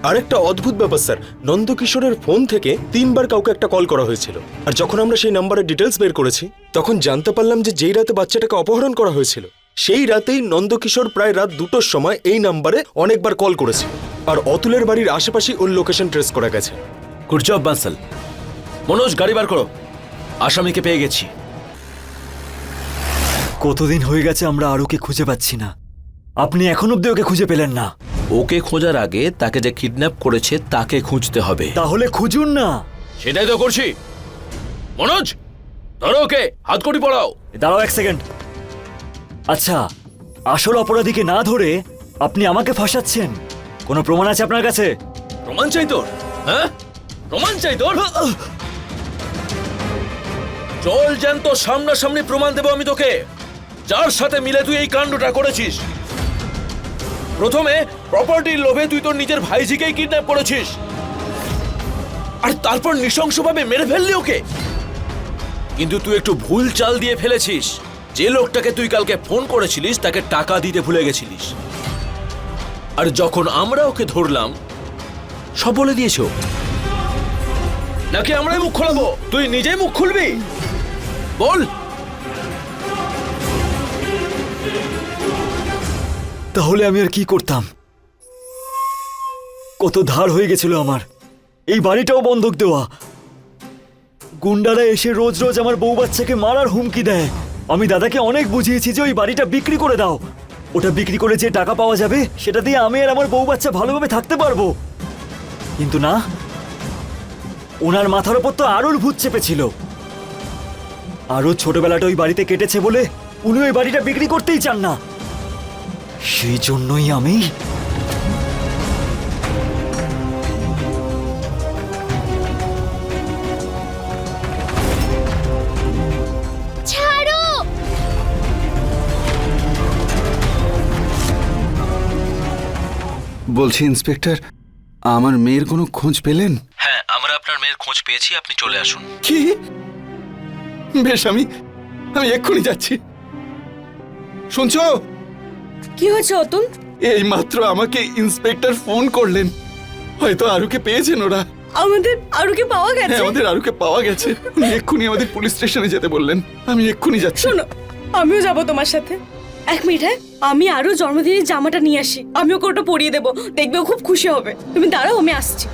আরেকটা অদ্ভুত ব্যাপার স্যার, নন্দকিশোরের ফোন থেকে 3 বার কাউকে একটা কল করা হয়েছিল। আর যখন আমরা সেই নাম্বারের ডিটেলস বের করেছি, তখন জানতে পারলাম যে যেই রাতে বাচ্চাটাকে অপহরণ করা হয়েছিল, সেই রাতেই নন্দকিশোর প্রায় রাত 2টোর সময় এই নাম্বারে অনেকবার কল করেছে। আর অতুলের বাড়ির আশেপাশে ওর লোকেশন ট্রেস করা গেছে। Good job Bansal. মনোজ, গাড়ি বার করো, আসামিকে পেয়ে গেছি। কতদিন হয়ে গেছে আমরা আরোকে খুঁজে পাচ্ছি না। আপনি এখন অব্দি ওকে খুঁজে পেলেন না। ওকে খোঁজার আগে তাকে যে কিডন্যাপ করেছে তাকে খুঁজতে হবে। তাহলে খুঁজুন না। সেটাই তো করছি। মনোজ, ধরো ওকে, হাতকড়ি পড়াও। দাঁড়াও 1 সেকেন্ড। আচ্ছা, আসল অপরাধীকে না ধরে আপনি আমাকে ফাঁসাচ্ছেন? কোনো প্রমাণ আছে আপনার কাছে? প্রমাণ চাই তোর? হ্যাঁ, প্রমাণ চাই তোর? চল জ্যান্ত সামনাসামনি প্রমাণ দেবো আমি তোকে, যার সাথে মিলে তুই এই কাণ্ডটা করেছিস। প্রথমে প্রপার্টির লোভে তুই তোর নিজের ভাইজিকেই কিডন্যাপ করেছিস, আর তারপর নৃশংসভাবে মেরে ফেললি ওকে। কিন্তু তুই একটু ভুল চাল দিয়ে ফেলেছিস। যে লোকটাকে তুই কালকে ফোন করেছিলিস তাকে টাকা দিতে ভুলে গেছিলিস, আর যখন আমরা ওকে ধরলাম সব বলে দিয়েছো। নাকি আমরাই মুখ খোলাবো? তুই নিজেই মুখ খুলবি, বল। তাহলে আমি আর কি করতাম? কত ধার হয়ে গেছিল আমার, এই বাড়িটাও বন্ধক দেওয়া। গুন্ডারা এসে রোজ রোজ আমার বউ বাচ্চাকে মারার হুমকি দেয়। আমি দাদাকে অনেক বুঝিয়েছি যে ওই বাড়িটা বিক্রি করে দাও, ওটা বিক্রি করে যে টাকা পাওয়া যাবে সেটা দিয়ে আমি আর আমার বউ বাচ্চা ভালোভাবে থাকতে পারবো। কিন্তু না, ওনার মাথার ওপর তো আরোর ভূত চেপেছিল। আরও ছোটবেলাটা ওই বাড়িতে কেটেছে বলে উনি ওই বাড়িটা বিক্রি করতেই চান না। সেই জন্যই আমি ছাড়ো। বলছি ইন্সপেক্টর, আমার মেয়ের কোনো খোঁজ পেলেন? হ্যাঁ, আমরা আপনার মেয়ের খোঁজ পেয়েছি, আপনি চলে আসুন। কি? বেশ, আমি এক্ষুনি যাচ্ছি। শুনছো? কি হয়েছে অতুল? এই মাত্র আমাকে ইন্সপেক্টর ফোন করলেন, হয়তো আরুকে পেয়েছেন ওরা। আমাদের আরুকে পাওয়া হ্যাঁ, গেছে? আমাদের আরুকে পাওয়া গেছে। উনি এক্ষুনি আমাদের পুলিশ স্টেশনে যেতে বললেন। আমি এক্ষুনি যাচ্ছি। শোনো, আমিও যাব তোমার সাথে। 1 মিনিট, হ্যাঁ আমি আরো জন্মদিনের জামাটা নিয়ে আসি, আমি ওকে ওটা পরিয়ে দেবো, দেখবে ও খুব খুশি হবে। তুমি দাঁড়াও, আমি আসছি।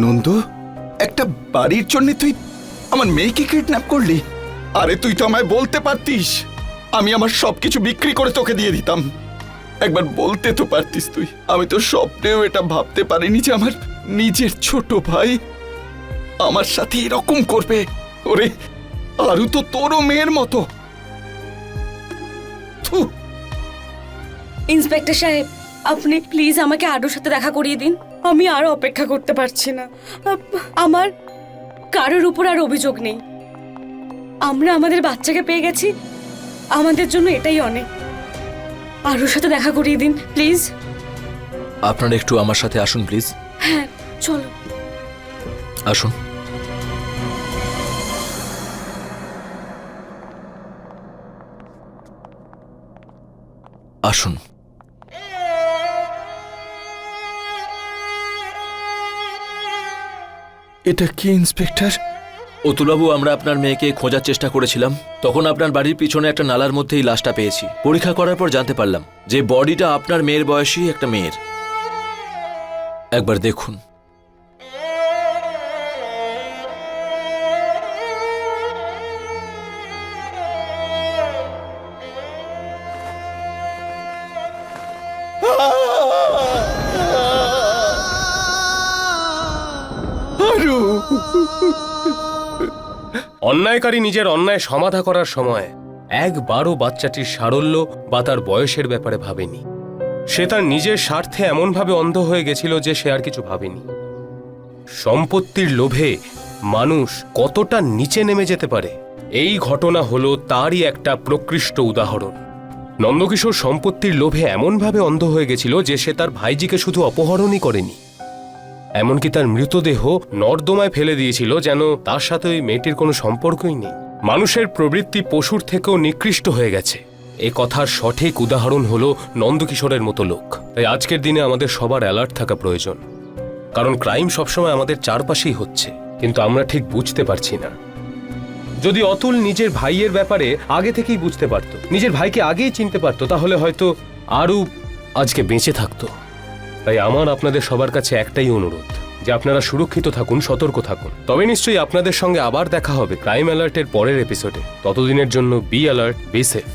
নন্দু, একটা বাড়ির জন্য তুই আমার মেয়েকে কিডন্যাপ করলি? আরে তুই তো আমায় বলতে পারতিস, আমি আমার সবকিছু বিক্রি করে তোকে দিয়ে দিতাম। একবার বলতে তো পারতিস তুই। আমি তো স্বপ্নেও এটা ভাবতে পারিনি যে আমার নিজের ছোট ভাই আমার সাথে এরকম করবে। ওরে, আরু তো তোরও মেয়ের মতো। থু। ইন্সপেক্টর সাহেব, আপনি প্লিজ আমাকে আরুর সাথে দেখা করিয়ে দিন। আমি আর অপেক্ষা করতে পারছি না। আমার কারোর উপর আর অভিযোগ নেই। আমরা আমাদের বাচ্চাকে পেয়ে গেছি, আমাদের জন্য এটাই অনেক। আরুর সাথে দেখা করিয়ে দিন প্লিজ। আপনারা একটু আমার সাথে আসুন প্লিজ। হ্যাঁ চলো। আসুন। আসুন। এটা কি ইন্সপেক্টর? অতুলবাবু, আমরা আপনার মেয়েকে খোঁজার চেষ্টা করেছিলাম, তখন আপনার বাড়ির পিছনে একটা নালার মধ্যেই লাশটা পেয়েছি। পরীক্ষা করার পর জানতে পারলাম যে বডিটা আপনার মেয়ের বয়সী একটা মেয়ের। একবার দেখুন। আরু, অন্যায়কারী নিজের অন্যায় সমাধা করার সময় একবারও বাচ্চাটির সারল্য বা তার বয়সের ব্যাপারে ভাবেনি। সে তার নিজের স্বার্থে এমনভাবে অন্ধ হয়ে গেছিল যে সে আর কিছু ভাবেনি। সম্পত্তির লোভে মানুষ কতটা নিচে নেমে যেতে পারে, এই ঘটনা হলো তারই একটা প্রকৃষ্ট উদাহরণ। নন্দকিশোর সম্পত্তির লোভে এমনভাবে অন্ধ হয়ে গেছিল যে সে তার ভাইজিকে শুধু অপহরণই করেনি, এমনকি তার মৃতদেহ নর্দমায় ফেলে দিয়েছিল, যেন তার সাথে ওই মেয়েটির কোনো সম্পর্কই নেই। মানুষের প্রবৃত্তি পশুর থেকেও নিকৃষ্ট হয়ে গেছে, এ কথার সঠিক উদাহরণ হলো নন্দকিশোরের মতো লোক। তাই আজকের দিনে আমাদের সবার অ্যালার্ট থাকা প্রয়োজন, কারণ ক্রাইম সবসময় আমাদের চারপাশেই হচ্ছে, কিন্তু আমরা ঠিক বুঝতে পারছি না। যদি অতুল নিজের ভাইয়ের ব্যাপারে আগে থেকেই বুঝতে পারত, নিজের ভাইকে আগেই চিনতে পারত, তাহলে হয়তো আরও আজকে বেঁচে থাকতো। তাই আমার আপনাদের সবার কাছে একটাই অনুরোধ যে আপনারা সুরক্ষিত থাকুন, সতর্ক থাকুন। তবে নিশ্চয়ই আপনাদের সঙ্গে আবার দেখা হবে ক্রাইম অ্যালার্টের পরের এপিসোডে। ততদিনের জন্য be alert, be safe.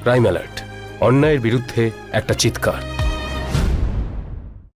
Crime alert, অন্যায়ের বিরুদ্ধে একটা চিৎকার।